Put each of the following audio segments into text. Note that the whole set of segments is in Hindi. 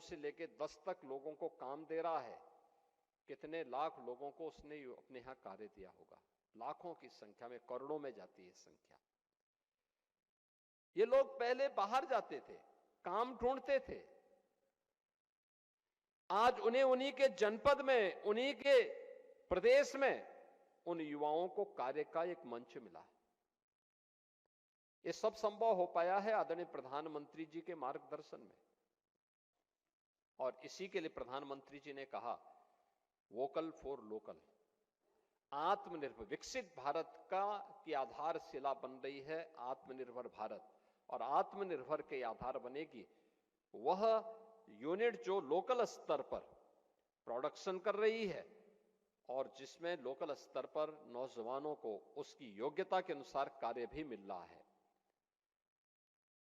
से लेकर 10 तक लोगों को काम दे रहा है। कितने लाख लोगों को उसने अपने यहां कार्य दिया होगा, लाखों की संख्या में, करोड़ों में जाती है संख्या। ये लोग पहले बाहर जाते थे, काम ढूंढते थे, आज उन्हें उन्हीं के जनपद में, उन्हीं के प्रदेश में उन युवाओं को कार्य का एक मंच मिला। ये सब संभव हो पाया है आदरणीय प्रधानमंत्री जी के मार्गदर्शन में। और इसी के लिए प्रधानमंत्री जी ने कहा वोकल फॉर लोकल। आत्मनिर्भर विकसित भारत की आधारशिला बन रही है आत्मनिर्भर भारत, और आत्मनिर्भर के आधार बनेगी वह यूनिट जो लोकल स्तर पर प्रोडक्शन कर रही है और जिसमें लोकल स्तर पर नौजवानों को उसकी योग्यता के अनुसार कार्य भी मिल रहा है।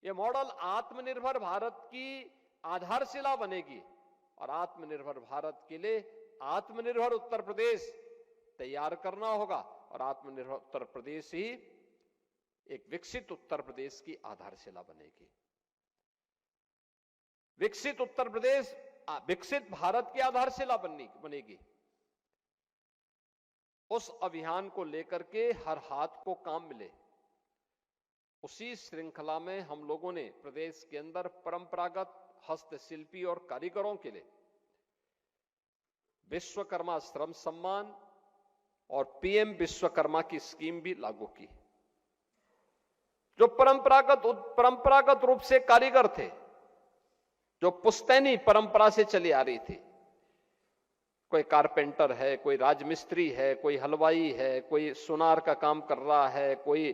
यह मॉडल आत्मनिर्भर भारत की आधारशिला बनेगी और आत्मनिर्भर भारत के लिए आत्मनिर्भर उत्तर प्रदेश तैयार करना होगा, और आत्मनिर्भर उत्तर प्रदेश ही एक विकसित उत्तर प्रदेश की आधारशिला बनेगी। विकसित उत्तर प्रदेश विकसित भारत की आधारशिला बनेगी। उस अभियान को लेकर के हर हाथ को काम मिले, उसी श्रृंखला में हम लोगों ने प्रदेश के अंदर परंपरागत हस्तशिल्पी और कारीगरों के लिए विश्वकर्मा श्रम सम्मान और पीएम विश्वकर्मा की स्कीम भी लागू की। जो परंपरागत रूप से कारीगर थे, जो पुश्तैनी परंपरा से चली आ रही थी, कोई कारपेंटर है, कोई राजमिस्त्री है, कोई हलवाई है, कोई सुनार का काम कर रहा है, कोई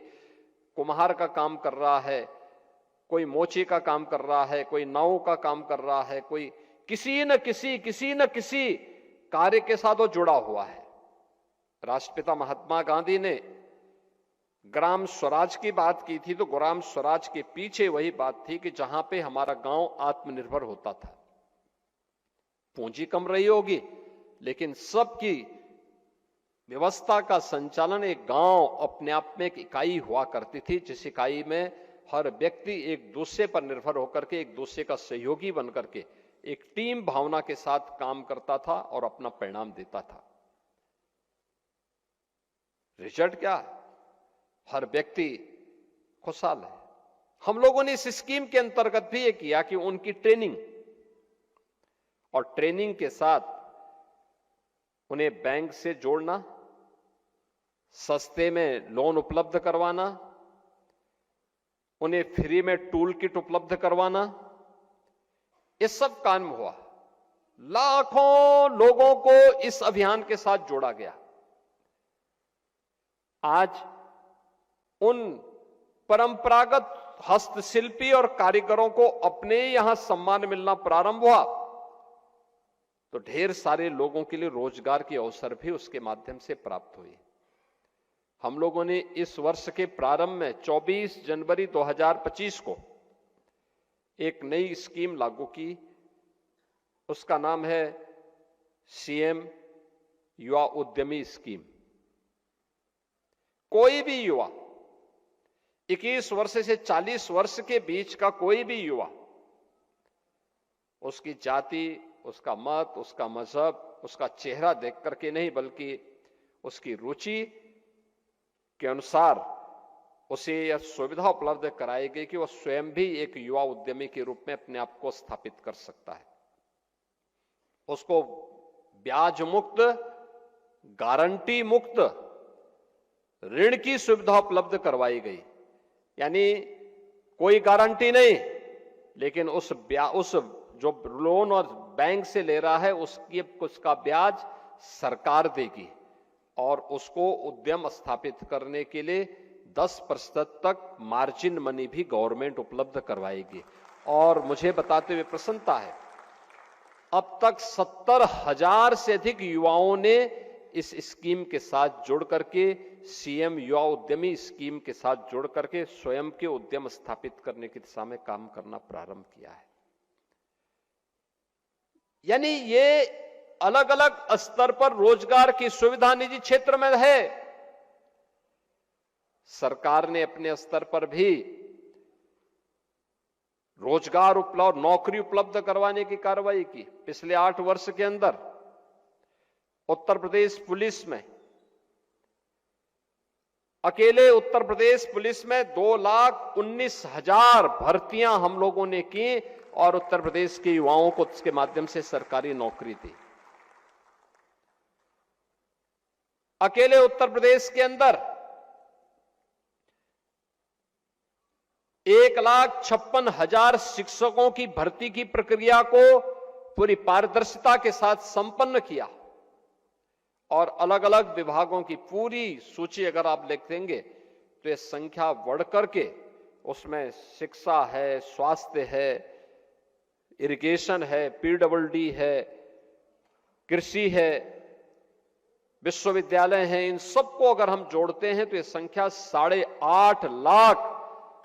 कुम्हार का काम कर रहा है, कोई मोची का काम कर रहा है, कोई नाव का काम कर रहा है, कोई किसी न किसी कार्य के साथ वो जुड़ा हुआ है। राष्ट्रपिता महात्मा गांधी ने ग्राम स्वराज की बात की थी, तो ग्राम स्वराज के पीछे वही बात थी कि जहां पे हमारा गांव आत्मनिर्भर होता था। पूंजी कम रही होगी, लेकिन सबकी व्यवस्था का संचालन एक गांव अपने आप में एक इकाई हुआ करती थी, जिस इकाई में हर व्यक्ति एक दूसरे पर निर्भर होकर के, एक दूसरे का सहयोगी बनकर के एक टीम भावना के साथ काम करता था और अपना परिणाम देता था। रिजल्ट क्या? हर व्यक्ति खुशहाल है। हम लोगों ने इस स्कीम के अंतर्गत भी ये किया कि उनकी ट्रेनिंग, और ट्रेनिंग के साथ उन्हें बैंक से जोड़ना, सस्ते में लोन उपलब्ध करवाना, उन्हें फ्री में टूल किट उपलब्ध करवाना, ये सब काम हुआ। लाखों लोगों को इस अभियान के साथ जोड़ा गया। आज उन परंपरागत हस्तशिल्पी और कारीगरों को अपने यहां सम्मान मिलना प्रारंभ हुआ, तो ढेर सारे लोगों के लिए रोजगार के अवसर भी उसके माध्यम से प्राप्त हुए। हम लोगों ने इस वर्ष के प्रारंभ में 24 जनवरी 2025 को एक नई स्कीम लागू की। उसका नाम है सीएम युवा उद्यमी स्कीम। कोई भी युवा, 21 वर्ष से 40 वर्ष के बीच का कोई भी युवा, उसकी जाति, उसका मत, उसका मजहब, उसका चेहरा देख करके नहीं, बल्कि उसकी रुचि के अनुसार उसे यह सुविधा उपलब्ध कराई गई कि वह स्वयं भी एक युवा उद्यमी के रूप में अपने आप को स्थापित कर सकता है। उसको ब्याज मुक्त, गारंटी मुक्त ऋण की सुविधा उपलब्ध करवाई गई। यानी कोई गारंटी नहीं, लेकिन उस जो लोन और बैंक से ले रहा है उसका ब्याज सरकार देगी, और उसको उद्यम स्थापित करने के लिए 10% तक मार्जिन मनी भी गवर्नमेंट उपलब्ध करवाएगी। और मुझे बताते हुए प्रसन्नता है, अब तक 70,000 से अधिक युवाओं ने इस स्कीम के साथ जुड़ करके, सीएम युवा उद्यमी स्कीम के साथ जुड़ करके स्वयं के उद्यम स्थापित करने की दिशा में काम करना प्रारंभ किया है। यानी ये अलग अलग स्तर पर रोजगार की सुविधा निजी क्षेत्र में है। सरकार ने अपने स्तर पर भी रोजगार उपलब्ध, नौकरी उपलब्ध करवाने की कार्रवाई की। पिछले 8 वर्ष के अंदर उत्तर प्रदेश पुलिस में, अकेले उत्तर प्रदेश पुलिस में 2,19,000 भर्तियां हम लोगों ने की और उत्तर प्रदेश के युवाओं को इसके माध्यम से सरकारी नौकरी दी। अकेले उत्तर प्रदेश के अंदर 1,56,000 शिक्षकों की भर्ती की प्रक्रिया को पूरी पारदर्शिता के साथ संपन्न किया और अलग अलग विभागों की पूरी सूची अगर आप लिख देंगे तो यह संख्या बढ़कर के उसमें शिक्षा है, स्वास्थ्य है, इरिगेशन है, पीडब्ल्यूडी है, कृषि है, विश्वविद्यालय हैं, इन सबको अगर हम जोड़ते हैं तो यह संख्या 8.5 लाख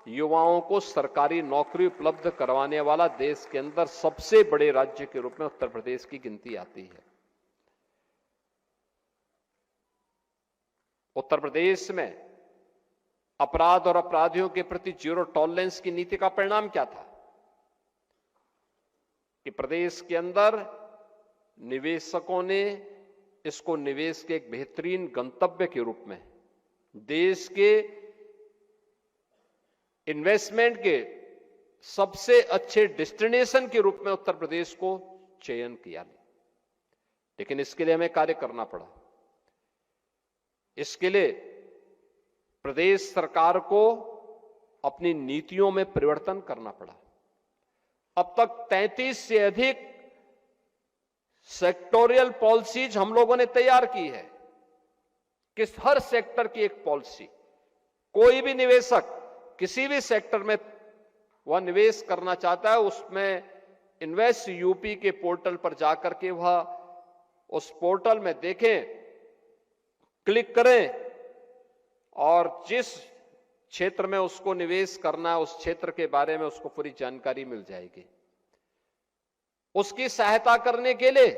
युवाओं को सरकारी नौकरी उपलब्ध करवाने वाला देश के अंदर सबसे बड़े राज्य के रूप में उत्तर प्रदेश की गिनती आती है। उत्तर प्रदेश में अपराध और अपराधियों के प्रति जीरो टॉलरेंस की नीति का परिणाम क्या था कि प्रदेश के अंदर निवेशकों ने इसको निवेश के एक बेहतरीन गंतव्य के रूप में, देश के इन्वेस्टमेंट के सबसे अच्छे डेस्टिनेशन के रूप में उत्तर प्रदेश को चयन किया। लेकिन इसके लिए हमें कार्य करना पड़ा। इसके लिए प्रदेश सरकार को अपनी नीतियों में परिवर्तन करना पड़ा। अब तक 33 से अधिक सेक्टोरियल पॉलिसीज हम लोगों ने तैयार की है कि हर सेक्टर की एक पॉलिसी, कोई भी निवेशक किसी भी सेक्टर में वह निवेश करना चाहता है, उसमें इन्वेस्ट यूपी के पोर्टल पर जाकर के वह उस पोर्टल में देखें, क्लिक करें और जिस क्षेत्र में उसको निवेश करना है उस क्षेत्र के बारे में उसको पूरी जानकारी मिल जाएगी। उसकी सहायता करने के लिए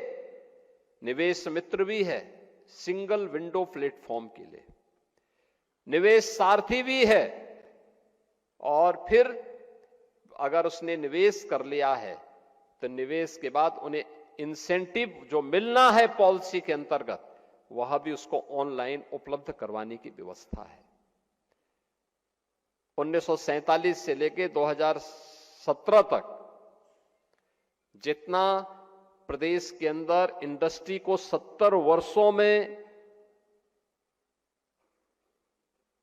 निवेश मित्र भी है, सिंगल विंडो प्लेटफॉर्म के लिए निवेश सारथी भी है, और फिर अगर उसने निवेश कर लिया है तो निवेश के बाद उन्हें इंसेंटिव जो मिलना है पॉलिसी के अंतर्गत वह भी उसको ऑनलाइन उपलब्ध करवाने की व्यवस्था है। 1947 से लेकर 2017 तक जितना प्रदेश के अंदर इंडस्ट्री को 70 वर्षों में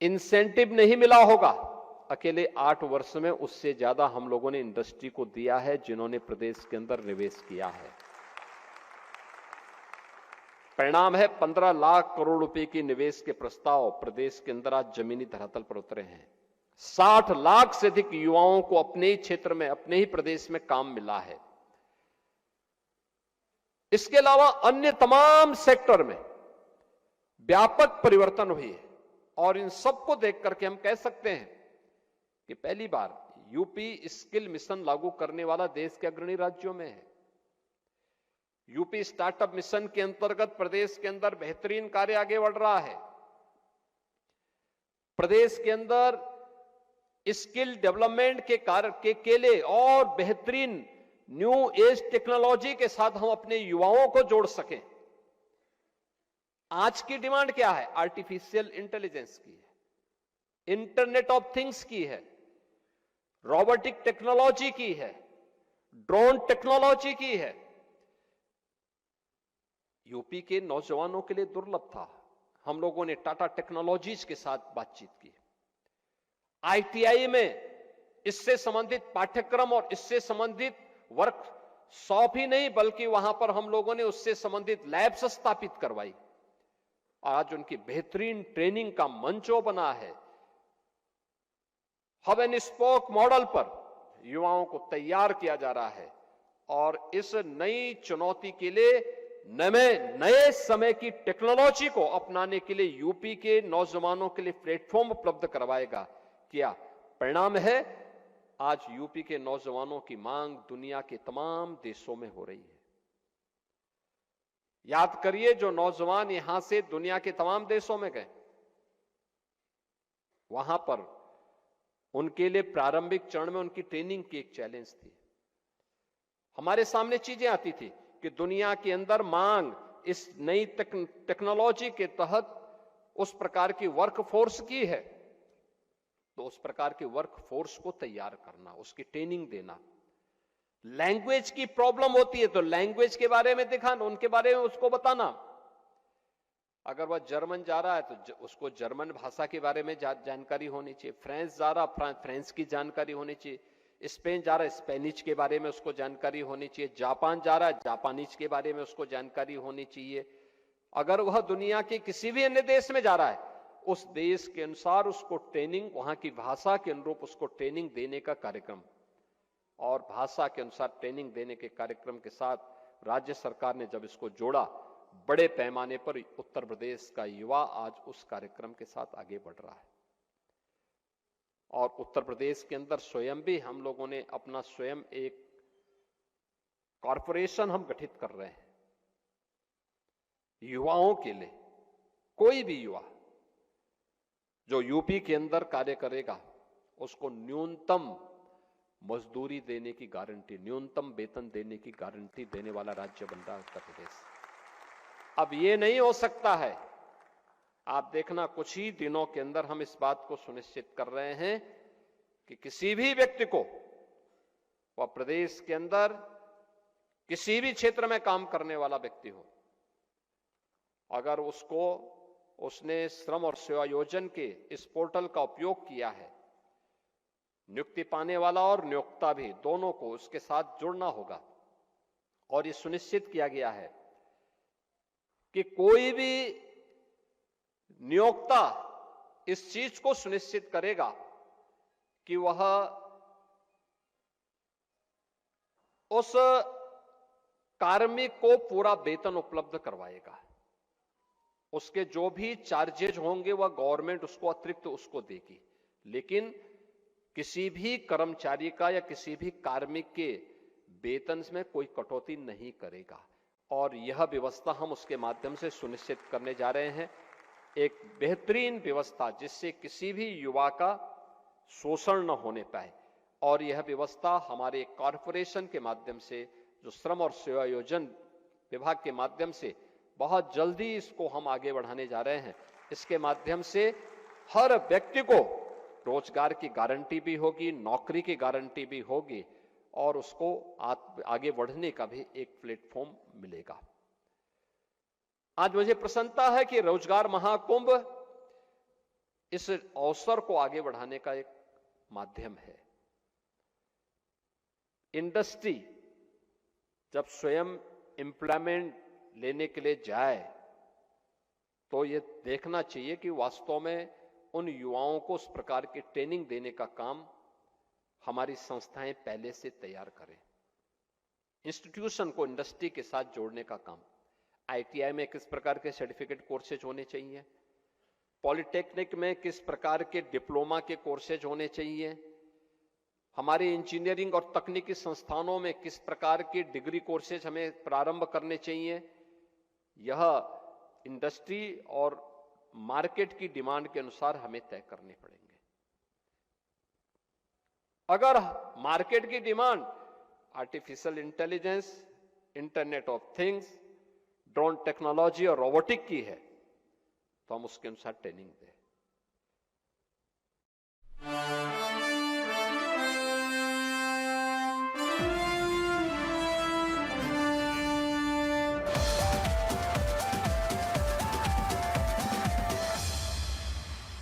इंसेंटिव नहीं मिला होगा, अकेले 8 वर्ष में उससे ज्यादा हम लोगों ने इंडस्ट्री को दिया है जिन्होंने प्रदेश के अंदर निवेश किया है। परिणाम है 15 लाख करोड़ रुपए की निवेश के प्रस्ताव प्रदेश के अंदर आज जमीनी धरातल पर उतरे हैं। 60 लाख से अधिक युवाओं को अपने ही क्षेत्र में, अपने ही प्रदेश में काम मिला है। इसके अलावा अन्य तमाम सेक्टर में व्यापक परिवर्तन हुई है और इन सबको देख करके हम कह सकते हैं कि पहली बार यूपी स्किल मिशन लागू करने वाला देश के अग्रणी राज्यों में है। यूपी स्टार्टअप मिशन के अंतर्गत प्रदेश के अंदर बेहतरीन कार्य आगे बढ़ रहा है। प्रदेश के अंदर स्किल डेवलपमेंट के कार्य के लिए और बेहतरीन न्यू एज टेक्नोलॉजी के साथ हम अपने युवाओं को जोड़ सकें। आज की डिमांड क्या है? आर्टिफिशियल इंटेलिजेंस की है, इंटरनेट ऑफ थिंग्स की है, रोबोटिक टेक्नोलॉजी की है, ड्रोन टेक्नोलॉजी की है। यूपी के नौजवानों के लिए दुर्लभ था। हम लोगों ने टाटा टेक्नोलॉजीज के साथ बातचीत की। आईटीआई में इससे संबंधित पाठ्यक्रम और इससे संबंधित वर्कशॉप ही नहीं बल्कि वहां पर हम लोगों ने उससे संबंधित लैब्स स्थापित करवाई। आज उनकी बेहतरीन ट्रेनिंग का मंचो बना है। हब एंड स्पोक मॉडल पर युवाओं को तैयार किया जा रहा है और इस नई चुनौती के लिए नए समय की टेक्नोलॉजी को अपनाने के लिए यूपी के नौजवानों के लिए प्लेटफॉर्म उपलब्ध करवाएगा। क्या परिणाम है? आज यूपी के नौजवानों की मांग दुनिया के तमाम देशों में हो रही है। याद करिए, जो नौजवान यहां से दुनिया के तमाम देशों में गए, वहां पर उनके लिए प्रारंभिक चरण में उनकी ट्रेनिंग की एक चैलेंज थी। हमारे सामने चीजें आती थी कि दुनिया के अंदर मांग इस नई टेक्नोलॉजी के तहत उस प्रकार की वर्कफोर्स की है, तो उस प्रकार की वर्कफोर्स को तैयार करना, उसकी ट्रेनिंग देना। लैंग्वेज की प्रॉब्लम होती है तो लैंग्वेज के बारे में दिखाना, उनके बारे में उसको बताना। अगर वह जर्मन जा रहा है तो उसको जर्मन भाषा के बारे में जानकारी होनी चाहिए, फ्रेंच जा रहा फ्रेंच की जानकारी होनी चाहिए, स्पेन जा रहा है स्पेनिश के बारे में उसको जानकारी होनी चाहिए, जापान जा रहा है जापानीज के बारे में उसको जानकारी होनी चाहिए। अगर वह दुनिया के किसी भी अन्य देश में जा रहा है, उस देश के अनुसार उसको ट्रेनिंग, वहां की भाषा के अनुरूप उसको ट्रेनिंग देने का कार्यक्रम, और भाषा के अनुसार ट्रेनिंग देने के कार्यक्रम के साथ राज्य सरकार ने जब इसको जोड़ा, बड़े पैमाने पर उत्तर प्रदेश का युवा आज उस कार्यक्रम के साथ आगे बढ़ रहा है। और उत्तर प्रदेश के अंदर स्वयं भी हम लोगों ने अपना स्वयं एक कॉरपोरेशन हम गठित कर रहे हैं युवाओं के लिए। कोई भी युवा जो यूपी के अंदर कार्य करेगा उसको न्यूनतम मजदूरी देने की गारंटी, न्यूनतम वेतन देने की गारंटी देने वाला राज्य बन रहा है उत्तर प्रदेश। अब ये नहीं हो सकता है, आप देखना कुछ ही दिनों के अंदर हम इस बात को सुनिश्चित कर रहे हैं कि किसी भी व्यक्ति को, वह प्रदेश के अंदर किसी भी क्षेत्र में काम करने वाला व्यक्ति हो, अगर उसने श्रम और सेवा योजन के इस पोर्टल का उपयोग किया है, नियुक्ति पाने वाला और नियोक्ता भी दोनों को उसके साथ जुड़ना होगा। और ये सुनिश्चित किया गया है कि कोई भी नियोक्ता इस चीज को सुनिश्चित करेगा कि वह उस कार्मिक को पूरा वेतन उपलब्ध करवाएगा। उसके जो भी चार्जेज होंगे वह गवर्नमेंट उसको अतिरिक्त उसको देगी, लेकिन किसी भी कर्मचारी का या किसी भी कार्मिक के वेतन में कोई कटौती नहीं करेगा। और यह व्यवस्था हम उसके माध्यम से सुनिश्चित करने जा रहे हैं, एक बेहतरीन व्यवस्था जिससे किसी भी युवा का शोषण न होने पाए। और यह व्यवस्था हमारे कॉरपोरेशन के माध्यम से, जो श्रम और सेवा योजन विभाग के माध्यम से बहुत जल्दी इसको हम आगे बढ़ाने जा रहे हैं। इसके माध्यम से हर व्यक्ति को रोजगार की गारंटी भी होगी, नौकरी की गारंटी भी होगी, और उसको आगे बढ़ने का भी एक प्लेटफॉर्म मिलेगा। आज मुझे प्रसन्नता है कि रोजगार महाकुंभ इस अवसर को आगे बढ़ाने का एक माध्यम है। इंडस्ट्री जब स्वयं एम्प्लॉयमेंट लेने के लिए जाए तो ये देखना चाहिए कि वास्तव में उन युवाओं को उस प्रकार की ट्रेनिंग देने का काम हमारी संस्थाएं पहले से तैयार करें। इंस्टीट्यूशन को इंडस्ट्री के साथ जोड़ने का काम, आईटीआई में किस प्रकार के सर्टिफिकेट कोर्सेज होने चाहिए, पॉलिटेक्निक में किस प्रकार के डिप्लोमा के कोर्सेज होने चाहिए, हमारे इंजीनियरिंग और तकनीकी संस्थानों में किस प्रकार के डिग्री कोर्सेज हमें प्रारंभ करने चाहिए, यह इंडस्ट्री और मार्केट की डिमांड के अनुसार हमें तय करने पड़ेंगे। अगर मार्केट की demand artificial intelligence, internet of things, drone technology और रोबोटिक की है तो हम उसके अनुसार ट्रेनिंग दें।